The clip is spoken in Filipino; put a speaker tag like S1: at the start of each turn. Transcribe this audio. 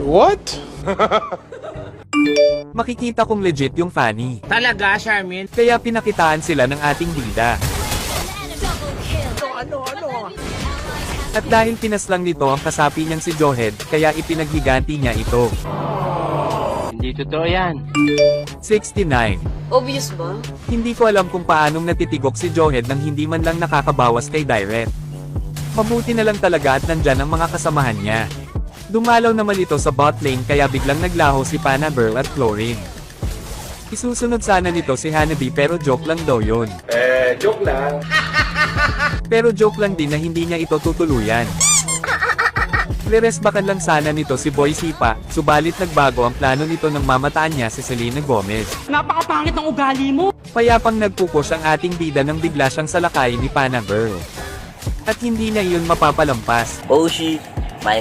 S1: What?
S2: Makikita kong legit yung Fanny.
S3: Talaga, Charmin?
S2: Kaya pinakitaan sila ng ating bida.
S3: Ano?
S2: At dahil pinaslang nito ang kasapi niyang si Johed, kaya ipinaghiganti niya ito.
S3: Hindi totoo yan.
S2: 69.
S4: Obvious ba?
S2: Hindi ko alam kung paanong natitigok si Johed nang hindi man lang nakakabawas kay Direct. Mabuti na lang talaga at nandyan ang mga kasamahan niya. Dumalaw naman ito sa bot lane kaya biglang naglaho si Panabirl at Chlorine. Isusunod sana nito si Hanabi pero joke lang daw yun.
S1: Joke lang.
S2: Pero joke lang din na hindi niya ito tutuluyan. Reresbakan lang sana nito si Boy Sipa, subalit nagbago ang plano nito nang mamataan niya si Selena Gomez.
S3: Napakapangit ng ugali mo!
S2: Payapang nagpupush ang ating bida nang bigla siyang salakay ni Panabirl. At hindi niya iyon mapapalampas.
S5: Oh shit.